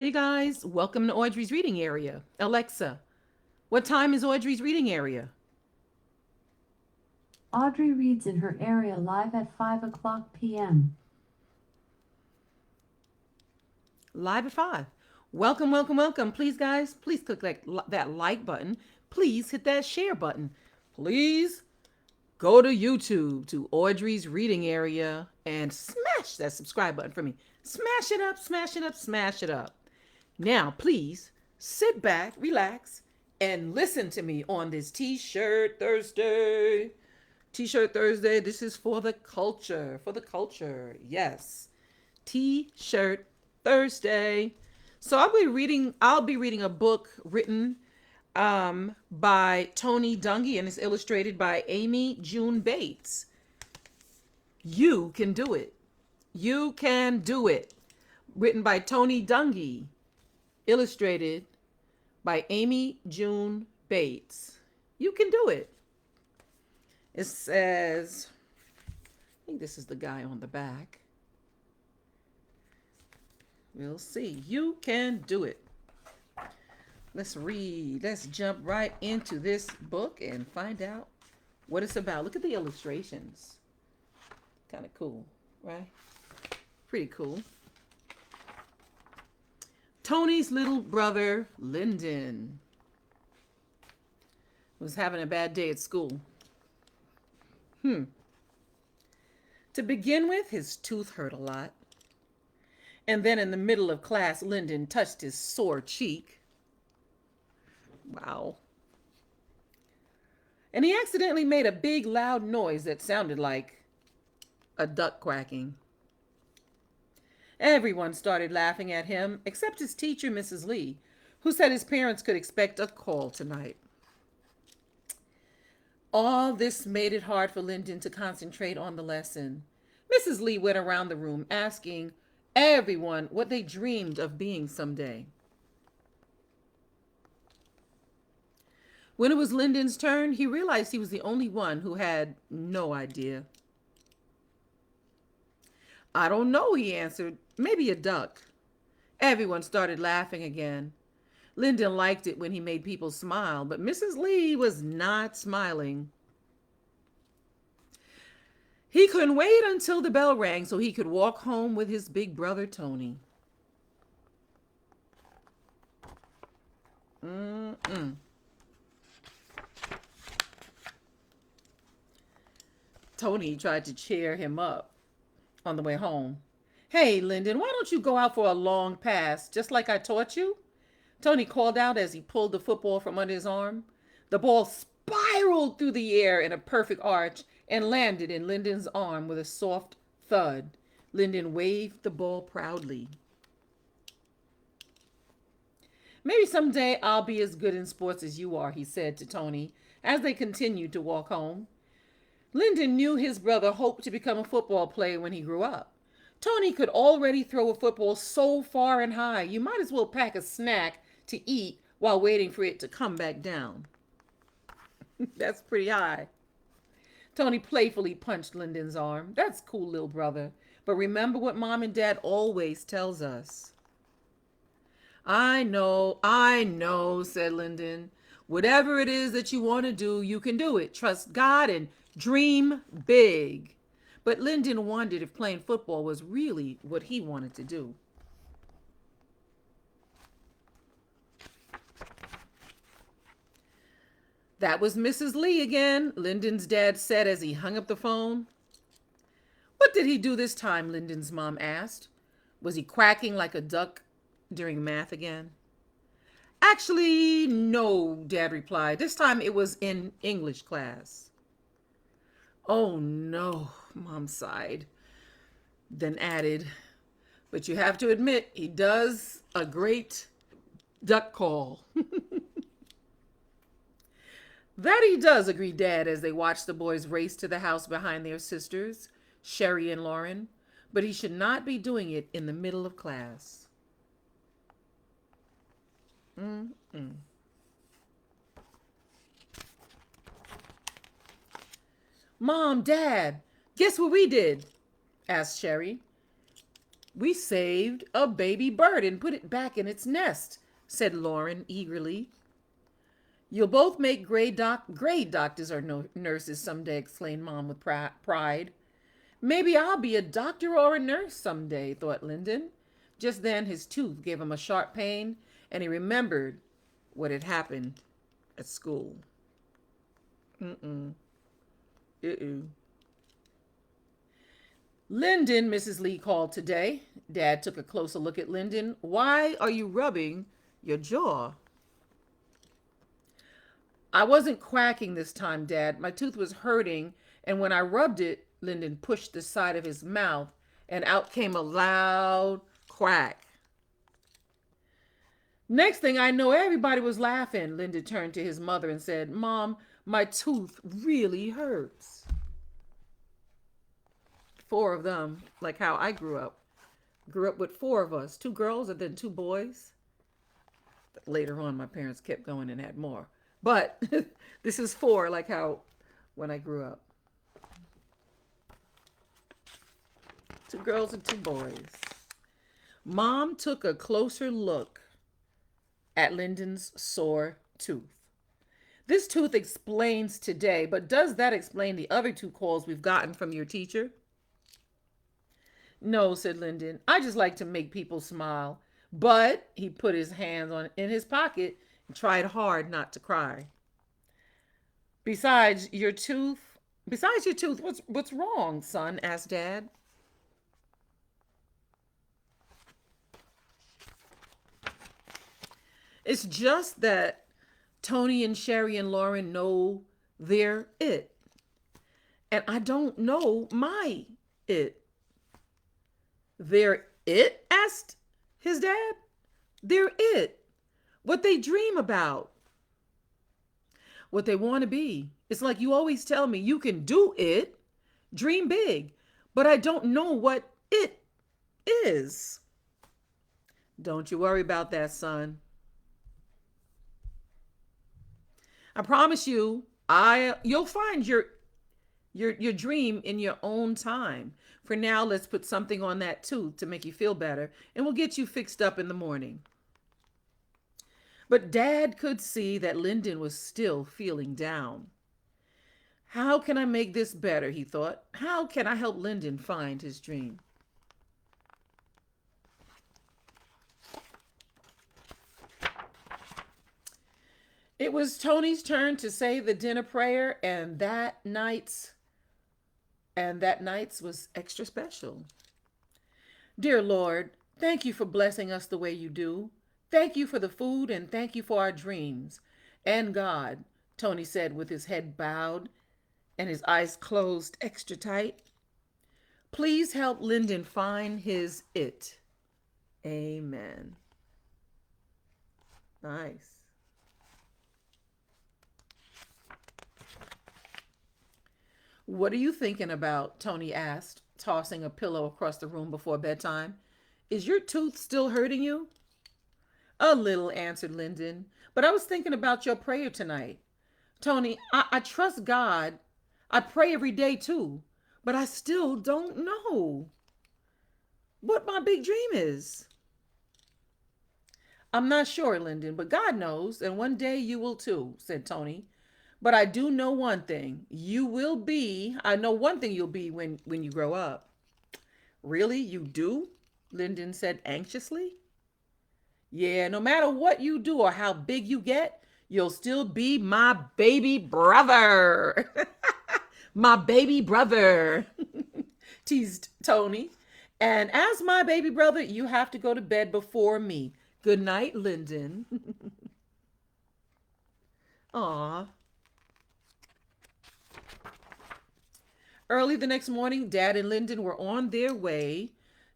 Hey guys, welcome to Audrey's reading area. Alexa, what time is Audrey's reading area? Audrey reads in her area live at 5 o'clock p.m. Live at 5. Welcome, welcome, welcome. Please, guys, please click that like button. Please hit that share button. Please go to YouTube to Audrey's reading area and smash that subscribe button for me. Smash it up, smash it up, smash it up. Now, please sit back, relax, and listen to me on this T-shirt Thursday. T-shirt Thursday. This is for the culture. For the culture. Yes. T-shirt Thursday. So I'll be reading a book written by Tony Dungy and it's illustrated by Amy June Bates. You can do it. You can do it. Written by Tony Dungy, illustrated by Amy June Bates. You can do it. It says, I think this is the guy on the back. We'll see. You can do it. Let's read. Let's jump right into this book and find out what it's about. Look at the illustrations. Kind of cool, right? Pretty cool. Tony's little brother, Lyndon, was having a bad day at school. To begin with, his tooth hurt a lot. And then in the middle of class, Lyndon touched his sore cheek. Wow. And he accidentally made a big, loud noise that sounded like a duck quacking. Everyone started laughing at him, except his teacher, Mrs. Lee, who said his parents could expect a call tonight. All this made it hard for Lyndon to concentrate on the lesson. Mrs. Lee went around the room asking everyone what they dreamed of being someday. When it was Lyndon's turn, he realized he was the only one who had no idea. I don't know, he answered. Maybe a duck. Everyone started laughing again. Lyndon liked it when he made people smile, but Mrs. Lee was not smiling. He couldn't wait until the bell rang so he could walk home with his big brother Tony. Mm-mm. Tony tried to cheer him up on the way home. Hey, Lyndon, why don't you go out for a long pass, just like I taught you? Tony called out as he pulled the football from under his arm. The ball spiraled through the air in a perfect arch and landed in Lyndon's arm with a soft thud. Lyndon waved the ball proudly. Maybe someday I'll be as good in sports as you are, he said to Tony as they continued to walk home. Lyndon knew his brother hoped to become a football player when he grew up. Tony could already throw a football so far and high, you might as well pack a snack to eat while waiting for it to come back down. That's pretty high. Tony playfully punched Lyndon's arm. That's cool, little brother. But remember what mom and dad always tells us. I know, said Lyndon. Whatever it is that you want to do, you can do it. Trust God and dream big. But Lyndon wondered if playing football was really what he wanted to do. That was Mrs. Lee again, Lyndon's dad said as he hung up the phone. What did he do this time? Lyndon's mom asked. Was he quacking like a duck during math again? Actually, no, Dad replied. This time it was in English class. Oh no, Mom sighed, then added, but you have to admit he does a great duck call. That he does, agreed Dad as they watched the boys race to the house behind their sisters, Sherry and Lauren, but he should not be doing it in the middle of class. Mm-mm. Mom, Dad, guess what we did? Asked Sherry. We saved a baby bird and put it back in its nest, said Lauren eagerly. You'll both make great doctors or nurses someday, exclaimed Mom with pride. Maybe I'll be a doctor or a nurse someday, thought Lyndon. Just then his tooth gave him a sharp pain, and he remembered what had happened at school. Mm-mm. Uh-uh. Lyndon, Mrs. Lee called today. Dad took a closer look at Lyndon. Why are you rubbing your jaw? I wasn't quacking this time, Dad. My tooth was hurting, and when I rubbed it, Lyndon pushed the side of his mouth, and out came a loud quack. Next thing I know, everybody was laughing. Lyndon turned to his mother and said, Mom, my tooth really hurts. Four of them, like how I grew up. Grew up with four of us, two girls and then two boys. Later on, my parents kept going and had more. But this is four, like how when I grew up. Two girls and two boys. Mom took a closer look at Lyndon's sore tooth. This tooth explains today, but does that explain the other two calls we've gotten from your teacher? No, said Lyndon. I just like to make people smile. But he put his hands in his pocket and tried hard not to cry. Besides your tooth, what's wrong, son? Asked Dad. It's just that Tony and Sherry and Lauren know they're it. And I don't know my it. They're it? Asked his dad. They're it. What they dream about. What they want to be. It's like you always tell me, you can do it. Dream big. But I don't know what it is. Don't you worry about that, son. I promise you, you'll find your dream in your own time. For now, let's put something on that tooth to make you feel better, and we'll get you fixed up in the morning. But Dad could see that Lyndon was still feeling down. How can I make this better, he thought. How can I help Lyndon find his dream? It was Tony's turn to say the dinner prayer, and that night's was extra special. Dear Lord, thank you for blessing us the way you do. Thank you for the food and thank you for our dreams. And God, Tony said with his head bowed and his eyes closed extra tight. Please help Lyndon find his it. Amen. Nice. What are you thinking about? Tony asked, tossing a pillow across the room before bedtime. Is your tooth still hurting you? A little, answered Lyndon, but I was thinking about your prayer tonight. Tony, I trust God. I pray every day too, but I still don't know what my big dream is. I'm not sure, Lyndon, but God knows, and one day you will too, said Tony. But I do know one thing. I know one thing you'll be when you grow up. Really? You do? Lyndon said anxiously. Yeah, no matter what you do or how big you get, you'll still be my baby brother. My baby brother, teased Tony. And as my baby brother, you have to go to bed before me. Good night, Lyndon. Aw. Early the next morning, Dad and Lyndon were on their way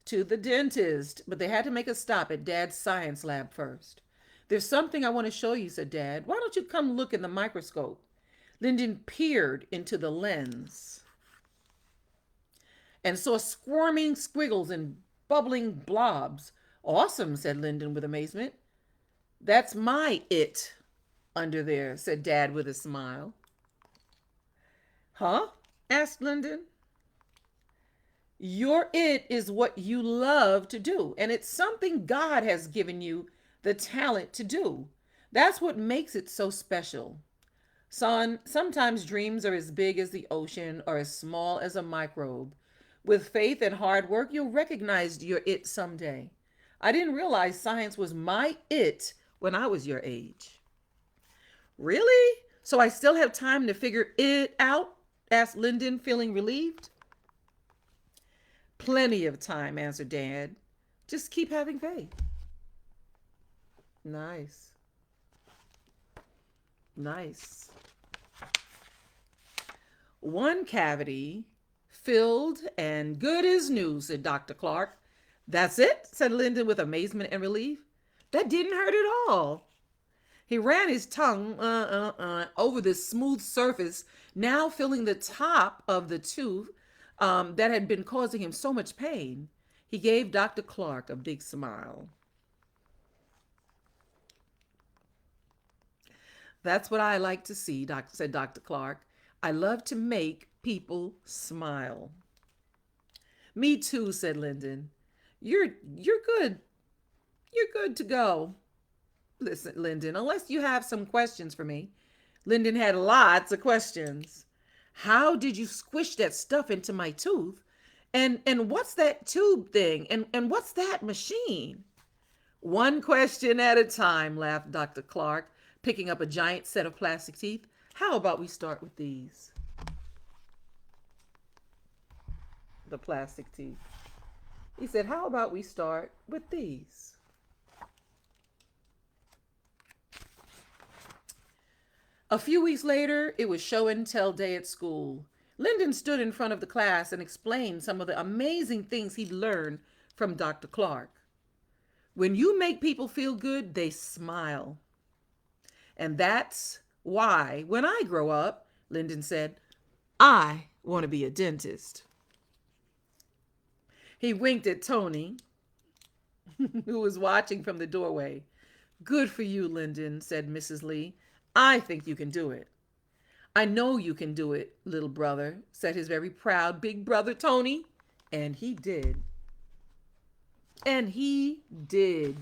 to the dentist, but they had to make a stop at Dad's science lab first. There's something I want to show you, said Dad. Why don't you come look in the microscope? Lyndon peered into the lens and saw squirming squiggles and bubbling blobs. Awesome, said Lyndon with amazement. That's my it under there, said Dad with a smile. Huh? Asked Lyndon. Your it is what you love to do, and it's something God has given you the talent to do. That's what makes it so special. Son, sometimes dreams are as big as the ocean or as small as a microbe. With faith and hard work, you'll recognize your it someday. I didn't realize science was my it when I was your age. Really? So I still have time to figure it out? Asked Lyndon, feeling relieved. Plenty of time, answered Dad. Just keep having faith. Nice. Nice. One cavity filled and good as new, said Dr. Clark. That's it, said Lyndon with amazement and relief. That didn't hurt at all. He ran his tongue over the smooth surface, now filling the top of the tooth that had been causing him so much pain. He gave Dr. Clark a big smile. That's what I like to see, said Dr. Clark. I love to make people smile. Me too, said Lyndon. You're good. You're good to go. Listen, Lyndon, unless you have some questions for me. Lyndon had lots of questions. How did you squish that stuff into my tooth? And what's that tube thing? And what's that machine? One question at a time, laughed Dr. Clark, picking up a giant set of plastic teeth. How about we start with these? The plastic teeth. He said, how about we start with these? A few weeks later, it was show and tell day at school. Lyndon stood in front of the class and explained some of the amazing things he'd learned from Dr. Clark. When you make people feel good, they smile. And that's why, when I grow up, Lyndon said, I want to be a dentist. He winked at Tony, who was watching from the doorway. Good for you, Lyndon, said Mrs. Lee. I think you can do it. I know you can do it, little brother, said his very proud big brother Tony. And he did. And he did.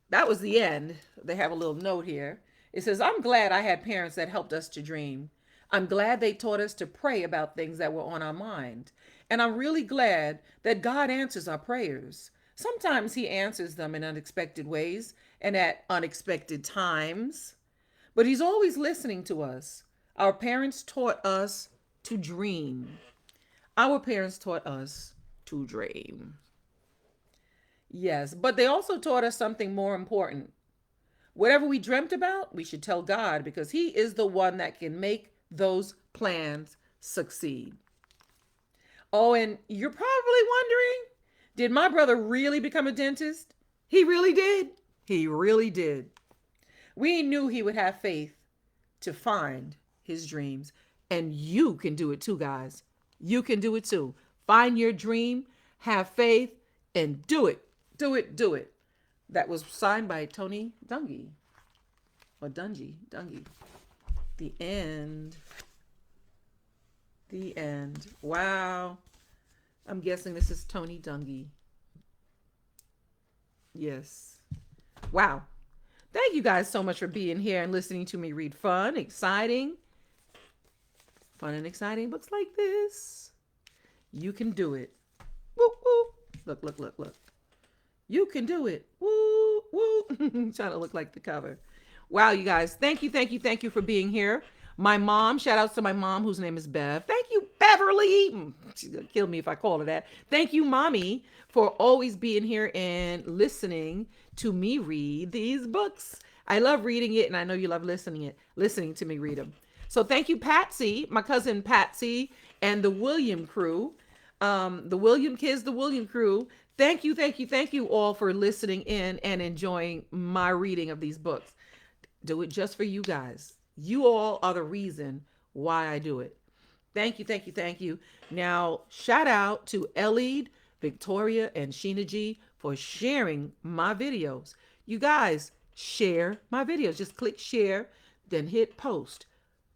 That was the end. They have a little note here. It says, I'm glad I had parents that helped us to dream. I'm glad they taught us to pray about things that were on our mind. And I'm really glad that God answers our prayers. Sometimes he answers them in unexpected ways and at unexpected times. But he's always listening to us. Our parents taught us to dream. Our parents taught us to dream. Yes, but they also taught us something more important. Whatever we dreamt about, we should tell God because he is the one that can make those plans succeed. Oh, and you're probably wondering, did my brother really become a dentist? He really did. He really did. We knew he would have faith to find his dreams. And you can do it too, guys. You can do it too. Find your dream, have faith, and do it. Do it, do it. That was signed by Tony Dungy. Or Dungy. The end. The end. Wow. I'm guessing this is Tony Dungy. Yes. Wow. Thank you guys so much for being here and listening to me read fun, exciting and exciting books like this. You can do it. Woo, woo. Look. You can do it. Woo, woo. Trying to look like the cover. Wow, you guys. Thank you for being here. My mom, shout outs to my mom, whose name is Bev. Thank you, Beverly. She's going to kill me if I call her that. Thank you, Mommy, for always being here and listening to me read these books. I love reading it, and I know you love listening to me read them. So thank you, Patsy, my cousin Patsy, and the William crew, the William kids, the William crew. Thank you all for listening in and enjoying my reading of these books. Do it just for you guys. You all are the reason why I do it. Thank you. Now, shout out to Ellied, Victoria, and Sheena G for sharing my videos. You guys, share my videos. Just click share, then hit post.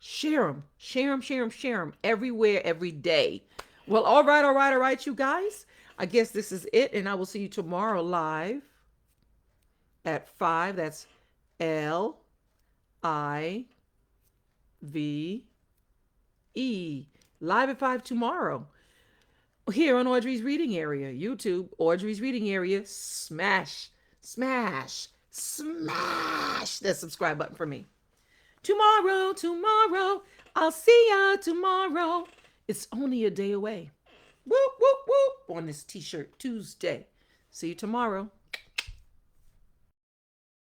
Share them. Share them, share them, share them everywhere, every day. Well, all right, all right, all right, you guys. I guess this is it, and I will see you tomorrow live at 5. That's Live. Live at 5 tomorrow. Here on Audrey's Reading Area. YouTube, Audrey's Reading Area. Smash, smash, smash that subscribe button for me. Tomorrow, I'll see ya tomorrow. It's only a day away. Whoop, whoop, whoop on this t-shirt Tuesday. See you tomorrow.